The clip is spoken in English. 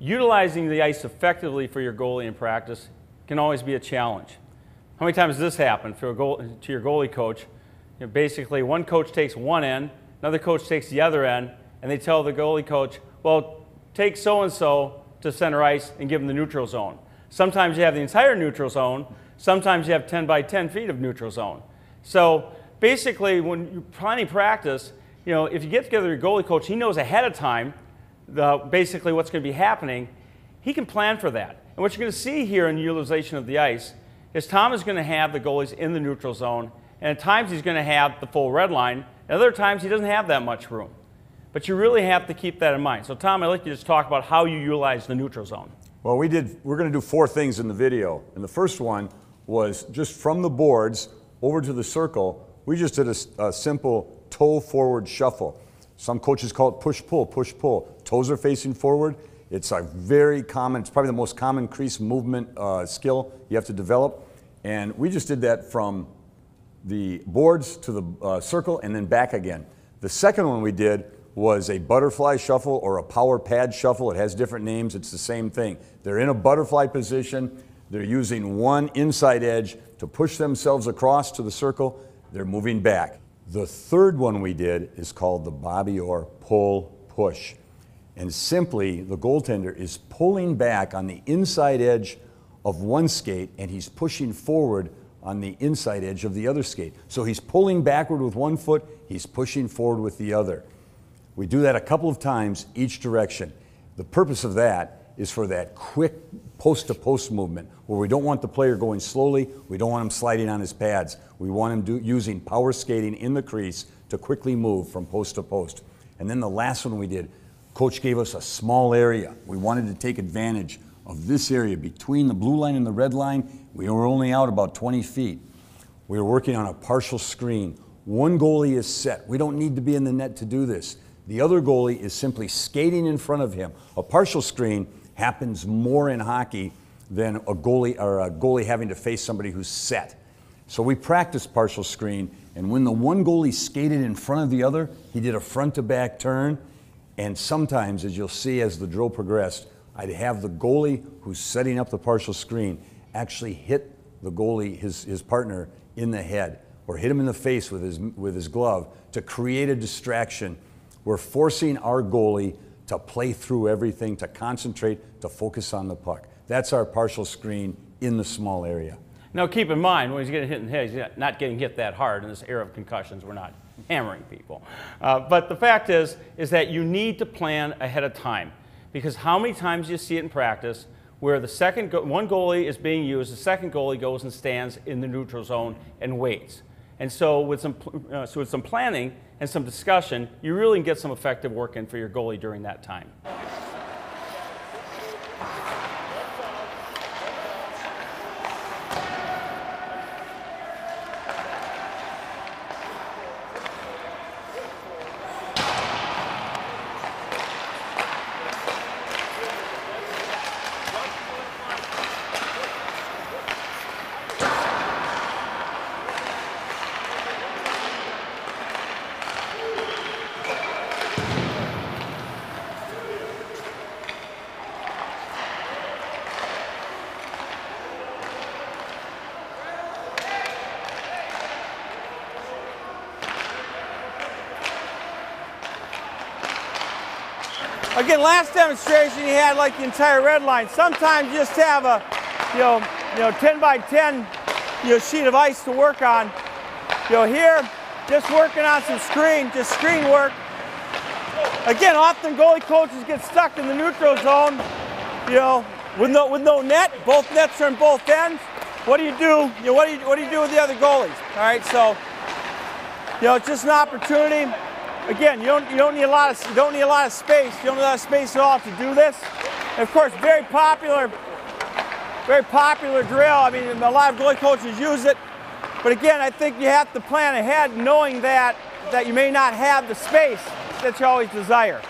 utilizing the ice effectively for your goalie in practice can always be a challenge. How many times does this happen to your goalie coach? Basically, one coach takes one end, another coach takes the other end, and they tell the goalie coach, well, take so-and-so to center ice and give them the neutral zone. Sometimes you have the entire neutral zone. Sometimes you have 10 by 10 feet of neutral zone. So basically, when you're planning practice, if you get together with your goalie coach, he knows ahead of time basically what's going to be happening. He can plan for that. And what you're going to see here in the utilization of the ice is Tom is going to have the goalies in the neutral zone, and at times he's going to have the full red line, and other times he doesn't have that much room. But you really have to keep that in mind. So Tom, I'd like you to just talk about how you utilize the neutral zone. Well, we're going to do 4 things in the video. And the first one was just from the boards over to the circle, we just did a simple toe forward shuffle. Some coaches call it push-pull, push-pull. Toes are facing forward. It's a very common, it's probably the most common crease movement skill you have to develop. And we just did that from the boards to the circle and then back again. The second one we did was a butterfly shuffle or a power pad shuffle. It has different names. It's the same thing. They're in a butterfly position. They're using one inside edge to push themselves across to the circle. They're moving back. The third one we did is called the Bobby Orr pull push. And simply, the goaltender is pulling back on the inside edge of one skate and he's pushing forward on the inside edge of the other skate. So he's pulling backward with one foot, he's pushing forward with the other. We do that a couple of times each direction. The purpose of that is for that quick post-to-post movement where we don't want the player going slowly, we don't want him sliding on his pads. We want him using power skating in the crease to quickly move from post to post. And then the last one we did, Coach gave us a small area. We wanted to take advantage of this area between the blue line and the red line. We were only out about 20 feet. We were working on a partial screen. One goalie is set. We don't need to be in the net to do this. The other goalie is simply skating in front of him. A partial screen happens more in hockey than a goalie having to face somebody who's set. So we practiced partial screen, and when the one goalie skated in front of the other, he did a front-to-back turn, and sometimes, as you'll see as the drill progressed, I'd have the goalie who's setting up the partial screen actually hit the goalie, his partner, in the head, or hit him in the face with his glove to create a distraction. We're forcing our goalie to play through everything, to concentrate, to focus on the puck. That's our partial screen in the small area. Now keep in mind, when he's getting hit in the head, he's not getting hit that hard. In this era of concussions, we're not hammering people. But the fact is that you need to plan ahead of time. Because how many times do you see it in practice where the one goalie is being used, the second goalie goes and stands in the neutral zone and waits. And so with some planning and some discussion, you really can get some effective work in for your goalie during that time. Again, last demonstration you had like the entire red line. Sometimes you just have a 10 by 10 sheet of ice to work on. Here, just working on some screen work. Again, often goalie coaches get stuck in the neutral zone, with no net. Both nets are in both ends. What do you do? What do you do with the other goalies? All right, so it's just an opportunity. Again, you don't need a lot of space. You don't need a lot of space at all to do this. And of course, very popular drill. I mean, a lot of goalie coaches use it. But again, I think you have to plan ahead, knowing that you may not have the space that you always desire.